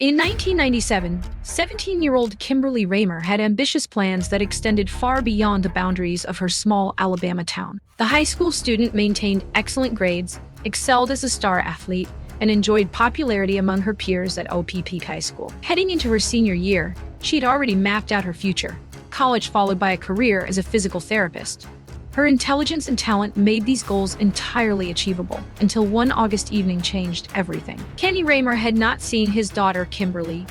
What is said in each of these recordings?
In 1997, 17-year-old Kimberly Ramer had ambitious plans that extended far beyond the boundaries of her small Alabama town. The high school student maintained excellent grades, excelled as a star athlete, and enjoyed popularity among her peers at OPP High School. Heading into her senior year, she had already mapped out her future: college followed by a career as a physical therapist. Her intelligence and talent made these goals entirely achievable, until one August evening changed everything. Kenny Raymer had not seen his daughter Kimberly,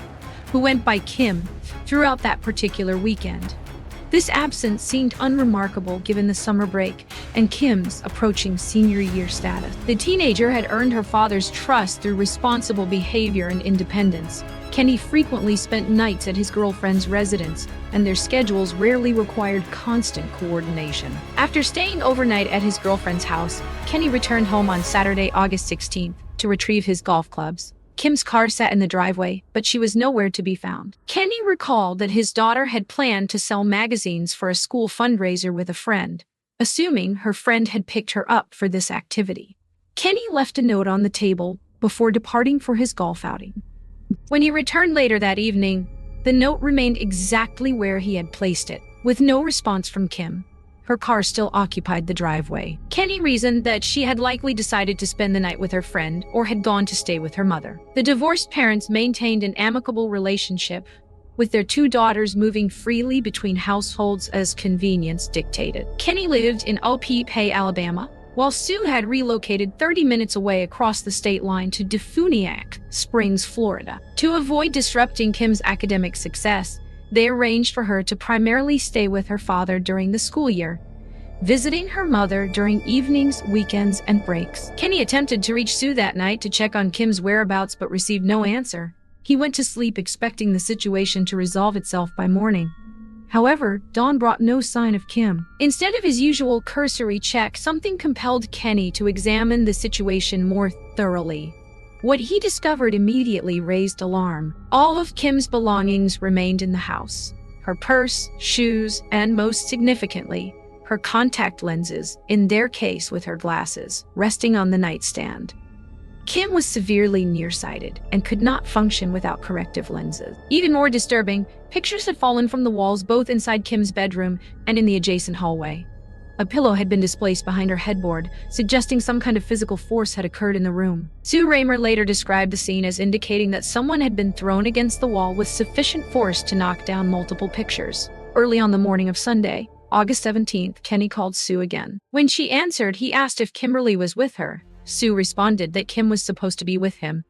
who went by Kim, throughout that particular weekend. This absence seemed unremarkable given the summer break and Kim's approaching senior year status. The teenager had earned her father's trust through responsible behavior and independence. Kenny frequently spent nights at his girlfriend's residence, and their schedules rarely required constant coordination. After staying overnight at his girlfriend's house, Kenny returned home on Saturday, August 16th, to retrieve his golf clubs. Kim's car sat in the driveway, but she was nowhere to be found. Kenny recalled that his daughter had planned to sell magazines for a school fundraiser with a friend, assuming her friend had picked her up for this activity. Kenny left a note on the table before departing for his golf outing. When he returned later that evening, the note remained exactly where he had placed it, with no response from Kim. Her car still occupied the driveway. Kenny reasoned that she had likely decided to spend the night with her friend or had gone to stay with her mother. The divorced parents maintained an amicable relationship, with their two daughters moving freely between households as convenience dictated. Kenny lived in OPP, Alabama, while Sue had relocated 30 minutes away across the state line to Defuniak Springs, Florida. To avoid disrupting Kim's academic success, they arranged for her to primarily stay with her father during the school year, visiting her mother during evenings, weekends, and breaks. Kenny attempted to reach Sue that night to check on Kim's whereabouts but received no answer. He went to sleep expecting the situation to resolve itself by morning. However, dawn brought no sign of Kim. Instead of his usual cursory check, something compelled Kenny to examine the situation more thoroughly. What he discovered immediately raised alarm. All of Kim's belongings remained in the house: her purse, shoes, and most significantly, her contact lenses, in their case with her glasses, resting on the nightstand. Kim was severely nearsighted and could not function without corrective lenses. Even more disturbing, pictures had fallen from the walls both inside Kim's bedroom and in the adjacent hallway. A pillow had been displaced behind her headboard, suggesting some kind of physical force had occurred in the room. Sue Raymer later described the scene as indicating that someone had been thrown against the wall with sufficient force to knock down multiple pictures. Early on the morning of Sunday, August 17th, Kenny called Sue again. When she answered, he asked if Kimberly was with her. Sue responded that Kim was supposed to be with him.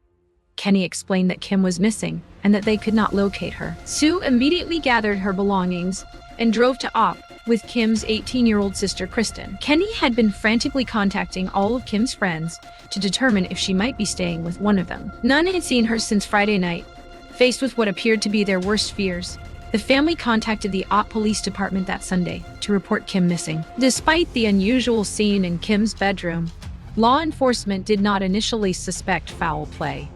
Kenny explained that Kim was missing and that they could not locate her. Sue immediately gathered her belongings and drove to OP with Kim's 18-year-old sister, Kristen. Kenny had been frantically contacting all of Kim's friends to determine if she might be staying with one of them. None had seen her since Friday night. Faced with what appeared to be their worst fears, the family contacted the OP police department that Sunday to report Kim missing. Despite the unusual scene in Kim's bedroom, law enforcement did not initially suspect foul play.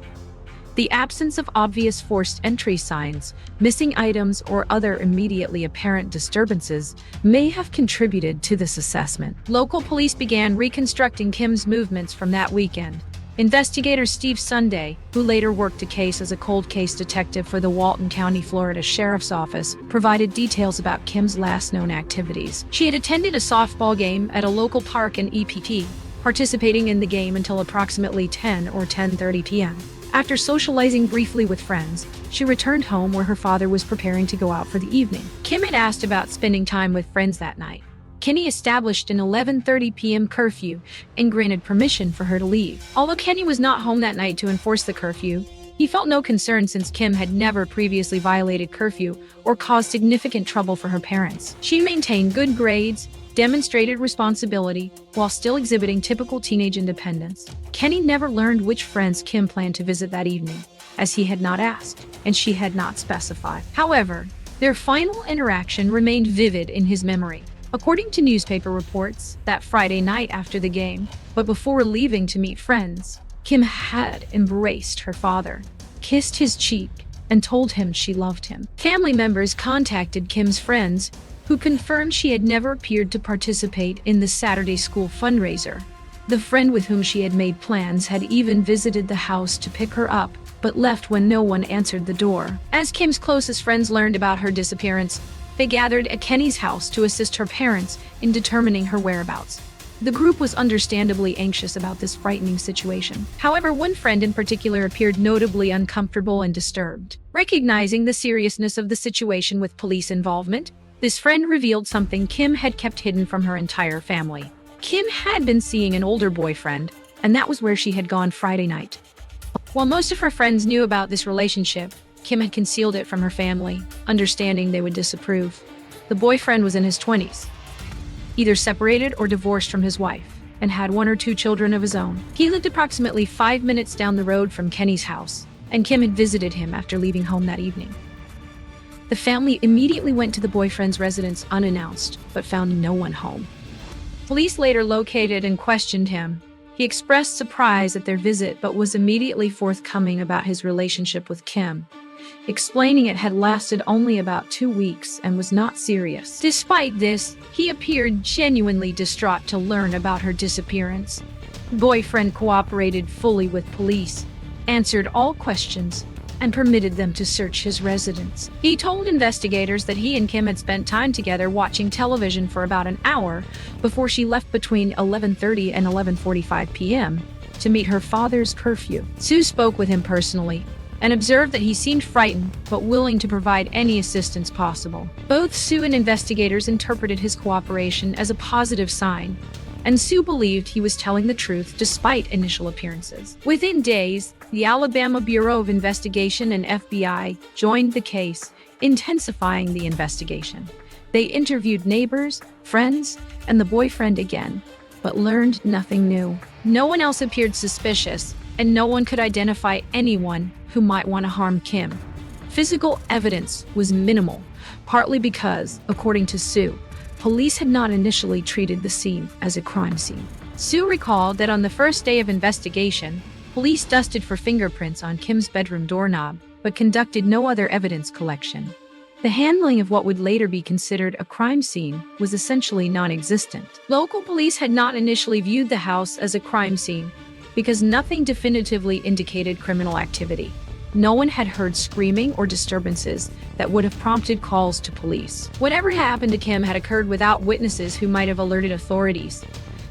The absence of obvious forced entry signs, missing items, or other immediately apparent disturbances may have contributed to this assessment. Local police began reconstructing Kim's movements from that weekend. Investigator Steve Sunday, who later worked a case as a cold case detective for the Walton County, Florida Sheriff's Office, provided details about Kim's last known activities. She had attended a softball game at a local park in EPP, participating in the game until approximately 10 or 10:30 p.m. After socializing briefly with friends, she returned home where her father was preparing to go out for the evening. Kim had asked about spending time with friends that night. Kenny established an 11:30 p.m. curfew and granted permission for her to leave. Although Kenny was not home that night to enforce the curfew, he felt no concern since Kim had never previously violated curfew or caused significant trouble for her parents. She maintained good grades, demonstrated responsibility, while still exhibiting typical teenage independence. Kenny never learned which friends Kim planned to visit that evening, as he had not asked, and she had not specified. However, their final interaction remained vivid in his memory. According to newspaper reports, that Friday night after the game, but before leaving to meet friends, Kim had embraced her father, kissed his cheek, and told him she loved him. Family members contacted Kim's friends, who confirmed she had never appeared to participate in the Saturday school fundraiser. The friend with whom she had made plans had even visited the house to pick her up, but left when no one answered the door. As Kim's closest friends learned about her disappearance, they gathered at Kenny's house to assist her parents in determining her whereabouts. The group was understandably anxious about this frightening situation. However, one friend in particular appeared notably uncomfortable and disturbed. Recognizing the seriousness of the situation with police involvement, this friend revealed something Kim had kept hidden from her entire family. Kim had been seeing an older boyfriend, and that was where she had gone Friday night. While most of her friends knew about this relationship, Kim had concealed it from her family, understanding they would disapprove. The boyfriend was in his 20s, either separated or divorced from his wife, and had 1 or 2 children of his own. He lived approximately 5 minutes down the road from Kenny's house, and Kim had visited him after leaving home that evening. The family immediately went to the boyfriend's residence unannounced, but found no one home. Police later located and questioned him. He expressed surprise at their visit, but was immediately forthcoming about his relationship with Kim, explaining it had lasted only about 2 weeks and was not serious. Despite this, he appeared genuinely distraught to learn about her disappearance. Boyfriend cooperated fully with police, answered all questions, and permitted them to search his residence. He told investigators that he and Kim had spent time together watching television for about an hour before she left between 11:30 and 11:45 p.m. to meet her father's curfew. Sue spoke with him personally and observed that he seemed frightened but willing to provide any assistance possible. Both Sue and investigators interpreted his cooperation as a positive sign, and Sue believed he was telling the truth despite initial appearances. Within days, the Alabama Bureau of Investigation and FBI joined the case, intensifying the investigation. They interviewed neighbors, friends, and the boyfriend again, but learned nothing new. No one else appeared suspicious, and no one could identify anyone who might want to harm Kim. Physical evidence was minimal, partly because, according to Sue, police had not initially treated the scene as a crime scene. Sue recalled that on the first day of investigation, police dusted for fingerprints on Kim's bedroom doorknob, but conducted no other evidence collection. The handling of what would later be considered a crime scene was essentially non-existent. Local police had not initially viewed the house as a crime scene because nothing definitively indicated criminal activity. No one had heard screaming or disturbances that would have prompted calls to police. Whatever happened to Kim had occurred without witnesses who might have alerted authorities.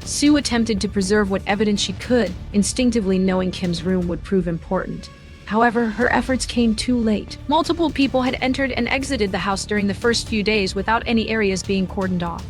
Sue attempted to preserve what evidence she could, instinctively knowing Kim's room would prove important. However, her efforts came too late. Multiple people had entered and exited the house during the first few days without any areas being cordoned off.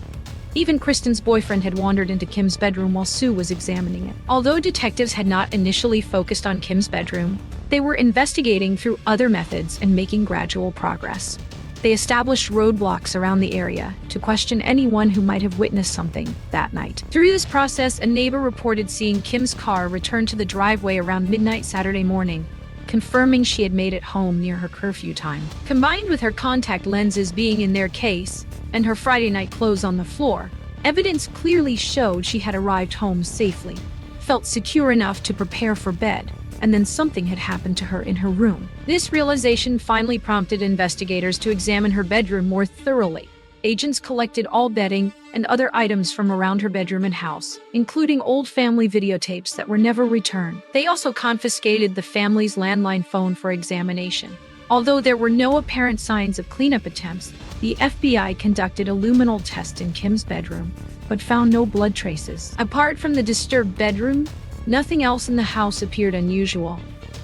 Even Kristen's boyfriend had wandered into Kim's bedroom while Sue was examining it. Although detectives had not initially focused on Kim's bedroom, they were investigating through other methods and making gradual progress. They established roadblocks around the area to question anyone who might have witnessed something that night. Through this process, a neighbor reported seeing Kim's car return to the driveway around midnight Saturday morning, confirming she had made it home near her curfew time. Combined with her contact lenses being in their case and her Friday night clothes on the floor, evidence clearly showed she had arrived home safely, felt secure enough to prepare for bed, and then something had happened to her in her room. This realization finally prompted investigators to examine her bedroom more thoroughly. Agents collected all bedding and other items from around her bedroom and house, including old family videotapes that were never returned. They also confiscated the family's landline phone for examination. Although there were no apparent signs of cleanup attempts, the FBI conducted a luminol test in Kim's bedroom, but found no blood traces. Apart from the disturbed bedroom, nothing else in the house appeared unusual.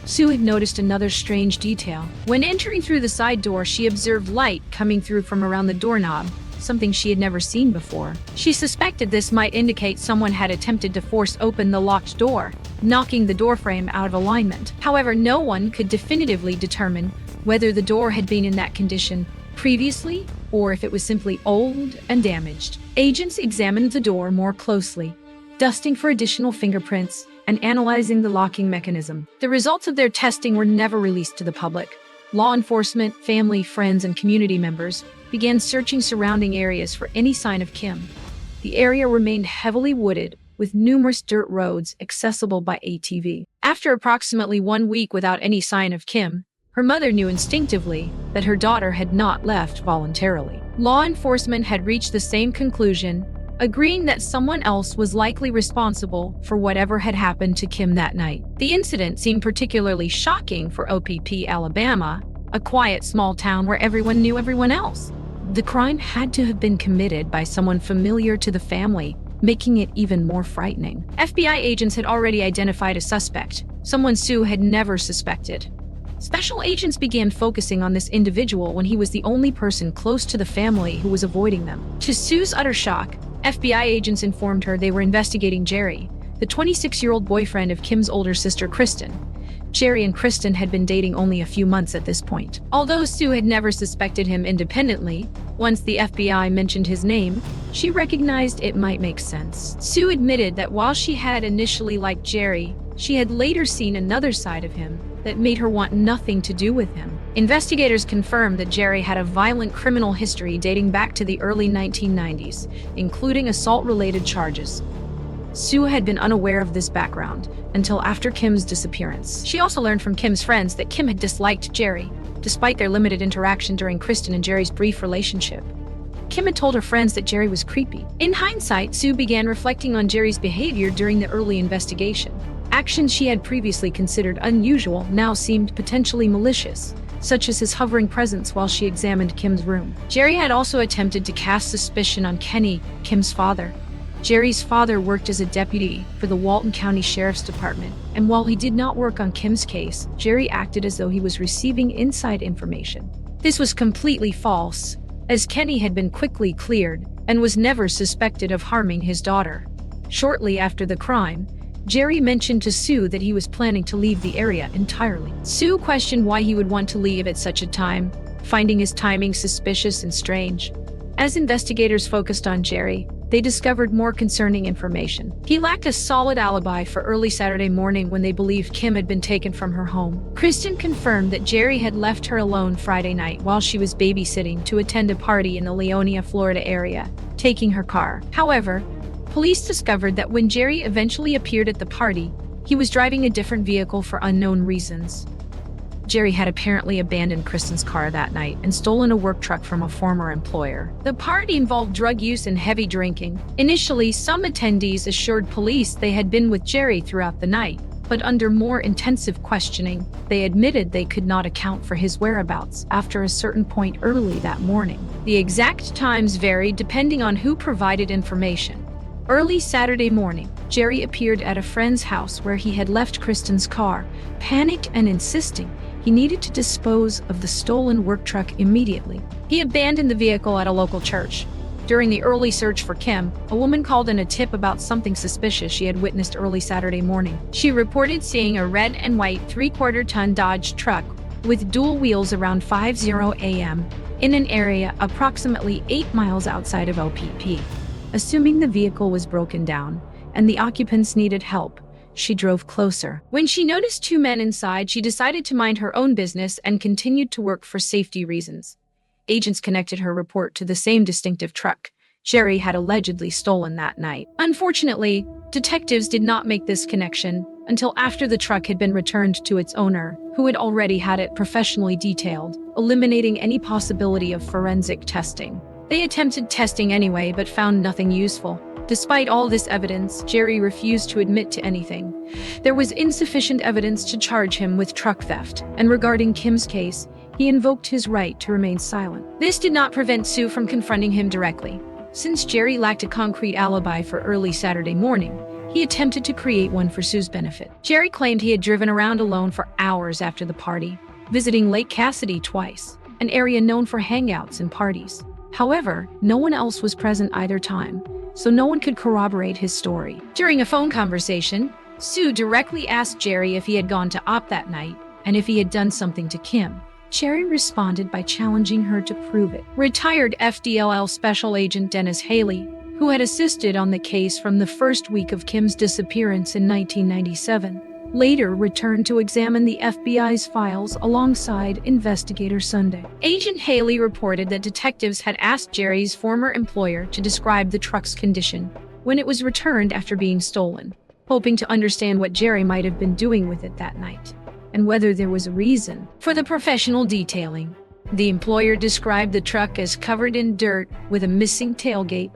Sue had noticed another strange detail. When entering through the side door, she observed light coming through from around the doorknob, something she had never seen before. She suspected this might indicate someone had attempted to force open the locked door, knocking the doorframe out of alignment. However, no one could definitively determine whether the door had been in that condition previously or if it was simply old and damaged. Agents examined the door more closely, dusting for additional fingerprints and analyzing the locking mechanism. The results of their testing were never released to the public. Law enforcement, family, friends, and community members began searching surrounding areas for any sign of Kim. The area remained heavily wooded, with numerous dirt roads accessible by ATV. After approximately 1 week without any sign of Kim, her mother knew instinctively that her daughter had not left voluntarily. Law enforcement had reached the same conclusion, agreeing that someone else was likely responsible for whatever had happened to Kim that night. The incident seemed particularly shocking for OPP, Alabama, a quiet small town where everyone knew everyone else. The crime had to have been committed by someone familiar to the family, making it even more frightening. FBI agents had already identified a suspect, someone Sue had never suspected. Special agents began focusing on this individual when he was the only person close to the family who was avoiding them. To Sue's utter shock, FBI agents informed her they were investigating Jerry, the 26-year-old boyfriend of Kim's older sister, Kristen. Jerry and Kristen had been dating only a few months at this point. Although Sue had never suspected him independently, once the FBI mentioned his name, she recognized it might make sense. Sue admitted that while she had initially liked Jerry, she had later seen another side of him that made her want nothing to do with him. Investigators confirmed that Jerry had a violent criminal history dating back to the early 1990s, including assault-related charges. Sue had been unaware of this background until after Kim's disappearance. She also learned from Kim's friends that Kim had disliked Jerry, despite their limited interaction during Kristen and Jerry's brief relationship. Kim had told her friends that Jerry was creepy. In hindsight, Sue began reflecting on Jerry's behavior during the early investigation. Actions she had previously considered unusual now seemed potentially malicious, such as his hovering presence while she examined Kim's room. Jerry had also attempted to cast suspicion on Kenny, Kim's father. Jerry's father worked as a deputy for the Walton County Sheriff's Department, and while he did not work on Kim's case, Jerry acted as though he was receiving inside information. This was completely false, as Kenny had been quickly cleared and was never suspected of harming his daughter. Shortly after the crime, Jerry mentioned to Sue that he was planning to leave the area entirely. Sue questioned why he would want to leave at such a time, finding his timing suspicious and strange. As investigators focused on Jerry, they discovered more concerning information. He lacked a solid alibi for early Saturday morning when they believed Kim had been taken from her home. Kristen confirmed that Jerry had left her alone Friday night while she was babysitting to attend a party in the Leonia, Florida area, taking her car. However, police discovered that when Jerry eventually appeared at the party, he was driving a different vehicle for unknown reasons. Jerry had apparently abandoned Kristen's car that night and stolen a work truck from a former employer. The party involved drug use and heavy drinking. Initially, some attendees assured police they had been with Jerry throughout the night, but under more intensive questioning, they admitted they could not account for his whereabouts after a certain point early that morning. The exact times varied depending on who provided information. Early Saturday morning, Jerry appeared at a friend's house where he had left Kristen's car, panicked and insisting he needed to dispose of the stolen work truck immediately. He abandoned the vehicle at a local church. During the early search for Kim, a woman called in a tip about something suspicious she had witnessed early Saturday morning. She reported seeing a red and white 3/4-ton Dodge truck with dual wheels around 5:00 a.m. in an area approximately 8 miles outside of OPP. Assuming the vehicle was broken down and the occupants needed help, she drove closer. When she noticed two men inside, she decided to mind her own business and continued to work for safety reasons. Agents connected her report to the same distinctive truck Jerry had allegedly stolen that night. Unfortunately, detectives did not make this connection until after the truck had been returned to its owner, who had already had it professionally detailed, eliminating any possibility of forensic testing. They attempted testing anyway, but found nothing useful. Despite all this evidence, Jerry refused to admit to anything. There was insufficient evidence to charge him with truck theft, and regarding Kim's case, he invoked his right to remain silent. This did not prevent Sue from confronting him directly. Since Jerry lacked a concrete alibi for early Saturday morning, he attempted to create one for Sue's benefit. Jerry claimed he had driven around alone for hours after the party, visiting Lake Cassidy twice, an area known for hangouts and parties. However, no one else was present either time, so no one could corroborate his story. During a phone conversation, Sue directly asked Jerry if he had gone to Op that night and if he had done something to Kim. Jerry responded by challenging her to prove it. Retired FDLL Special Agent Dennis Haley, who had assisted on the case from the first week of Kim's disappearance in 1997, later returned to examine the FBI's files alongside investigator Sunday. Agent Haley reported that detectives had asked Jerry's former employer to describe the truck's condition when it was returned after being stolen, hoping to understand what Jerry might have been doing with it that night, and whether there was a reason for the professional detailing. The employer described the truck as covered in dirt with a missing tailgate,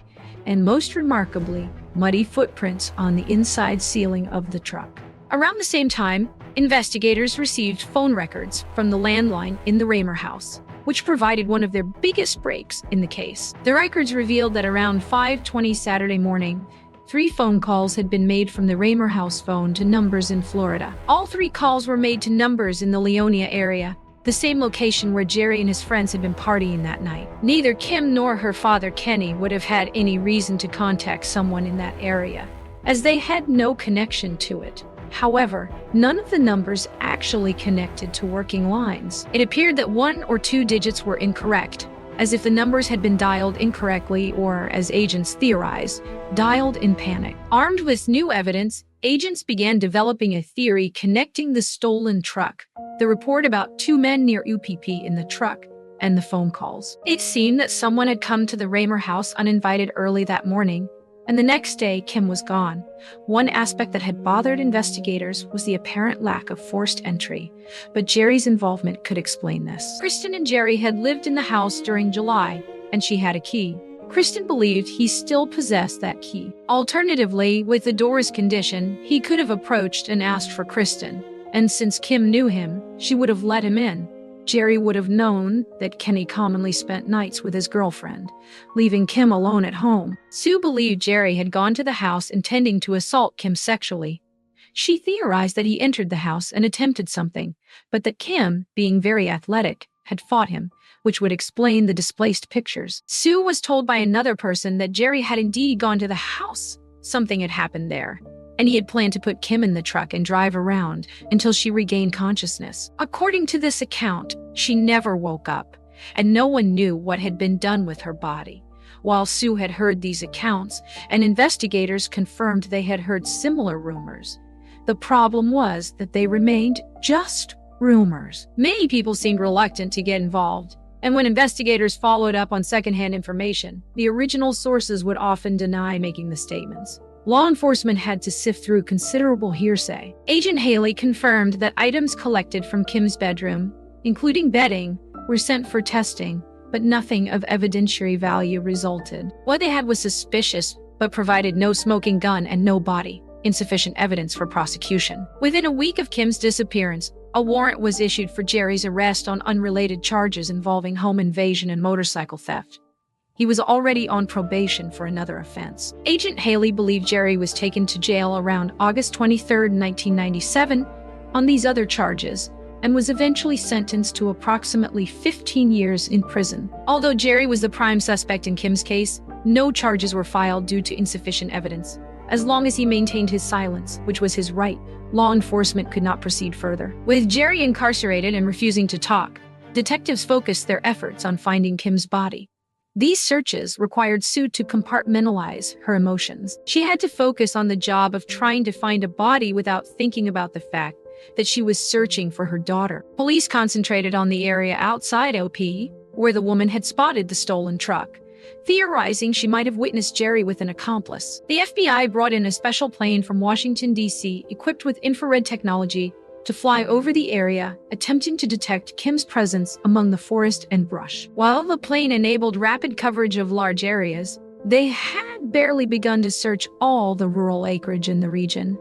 and most remarkably, muddy footprints on the inside ceiling of the truck. Around the same time, investigators received phone records from the landline in the Raymer house, which provided one of their biggest breaks in the case. The records revealed that around 5:20 Saturday morning, 3 phone calls had been made from the Raymer house phone to numbers in Florida. All 3 calls were made to numbers in the Leonia area, the same location where Jerry and his friends had been partying that night. Neither Kim nor her father Kenny would have had any reason to contact someone in that area, as they had no connection to it. However, none of the numbers actually connected to working lines. It appeared that 1 or 2 digits were incorrect, as if the numbers had been dialed incorrectly or, as agents theorized, dialed in panic. Armed with new evidence, agents began developing a theory connecting the stolen truck, the report about 2 men near UPP in the truck, and the phone calls. It seemed that someone had come to the Raymer house uninvited early that morning, and the next day Kim was gone. One aspect that had bothered investigators was the apparent lack of forced entry, but Jerry's involvement could explain this. Kristen and Jerry had lived in the house during July, and she had a key. Kristen believed he still possessed that key. Alternatively, with the door's condition, he could have approached and asked for Kristen, and since Kim knew him, she would have let him in. Jerry would have known that Kenny commonly spent nights with his girlfriend, leaving Kim alone at home. Sue believed Jerry had gone to the house intending to assault Kim sexually. She theorized that he entered the house and attempted something, but that Kim, being very athletic, had fought him, which would explain the displaced pictures. Sue was told by another person that Jerry had indeed gone to the house. Something had happened there, and he had planned to put Kim in the truck and drive around until she regained consciousness. According to this account, she never woke up, and no one knew what had been done with her body. While Sue had heard these accounts, and investigators confirmed they had heard similar rumors, the problem was that they remained just rumors. Many people seemed reluctant to get involved, and when investigators followed up on secondhand information, the original sources would often deny making the statements. Law enforcement had to sift through considerable hearsay. Agent Haley confirmed that items collected from Kim's bedroom, including bedding, were sent for testing, but nothing of evidentiary value resulted. What they had was suspicious, but provided no smoking gun and no body, insufficient evidence for prosecution. Within a week of Kim's disappearance, a warrant was issued for Jerry's arrest on unrelated charges involving home invasion and motorcycle theft. He was already on probation for another offense. Agent Haley believed Jerry was taken to jail around August 23, 1997, on these other charges, and was eventually sentenced to approximately 15 years in prison. Although Jerry was the prime suspect in Kim's case, no charges were filed due to insufficient evidence. As long as he maintained his silence, which was his right, law enforcement could not proceed further. With Jerry incarcerated and refusing to talk, detectives focused their efforts on finding Kim's body. These searches required Sue to compartmentalize her emotions. She had to focus on the job of trying to find a body without thinking about the fact that she was searching for her daughter. Police concentrated on the area outside OP, where the woman had spotted the stolen truck, theorizing she might have witnessed Jerry with an accomplice. The FBI brought in a special plane from Washington, D.C., equipped with infrared technology, to fly over the area, attempting to detect Kim's presence among the forest and brush. While the plane enabled rapid coverage of large areas, they had barely begun to search all the rural acreage in the region.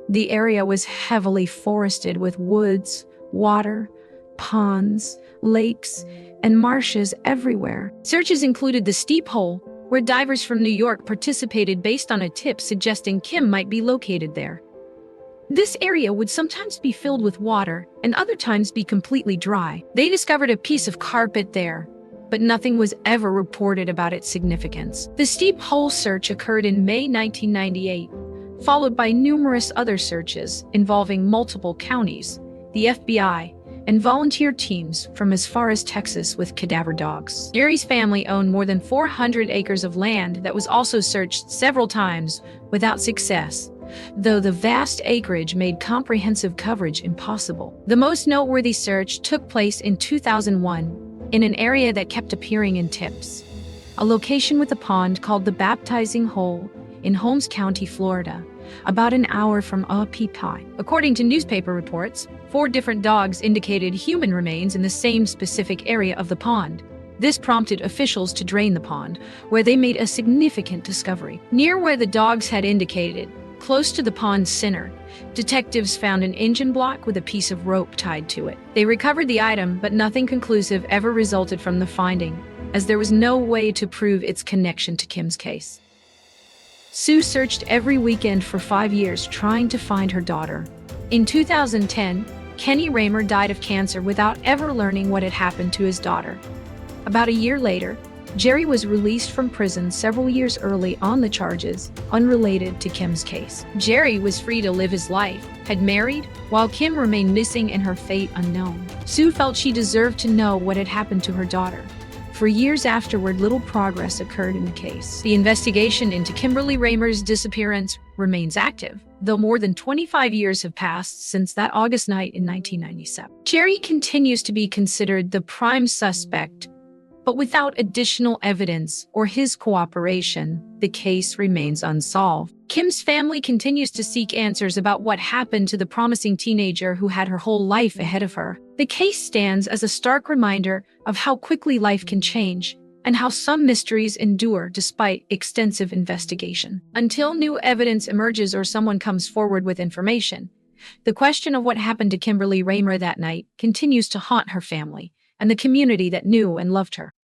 The area was heavily forested with woods, water, ponds, lakes, and marshes everywhere. Searches included the steep hole, where divers from New York participated based on a tip suggesting Kim might be located there. This area would sometimes be filled with water and other times be completely dry. They discovered a piece of carpet there, but nothing was ever reported about its significance. The steep hole search occurred in May 1998, followed by numerous other searches involving multiple counties, the FBI, and volunteer teams from as far as Texas with cadaver dogs. Jerry's family owned more than 400 acres of land that was also searched several times without success, though the vast acreage made comprehensive coverage impossible. The most noteworthy search took place in 2001 in an area that kept appearing in tips, a location with a pond called the Baptizing Hole in Holmes County, Florida, about an hour from UPP. According to newspaper reports, 4 different dogs indicated human remains in the same specific area of the pond, This prompted officials to drain the pond, where they made a significant discovery. Near where the dogs had indicated, close to the pond's center, detectives found an engine block with a piece of rope tied to it. They recovered the item, but nothing conclusive ever resulted from the finding, as there was no way to prove its connection to Kim's case. Sue searched every weekend for 5 years trying to find her daughter. In 2010, Kenny Raymer died of cancer without ever learning what had happened to his daughter. About a year later, Jerry was released from prison several years early on the charges unrelated to Kim's case. Jerry was free to live his life, had married, while Kim remained missing and her fate unknown. Sue felt she deserved to know what had happened to her daughter. For years afterward, little progress occurred in the case. The investigation into Kimberly Raymer's disappearance remains active, though more than 25 years have passed since that August night in 1997. Jerry continues to be considered the prime suspect, but without additional evidence or his cooperation, the case remains unsolved. Kim's family continues to seek answers about what happened to the promising teenager who had her whole life ahead of her. The case stands as a stark reminder of how quickly life can change and how some mysteries endure despite extensive investigation. Until new evidence emerges or someone comes forward with information, the question of what happened to Kimberly Raymer that night continues to haunt her family and the community that knew and loved her.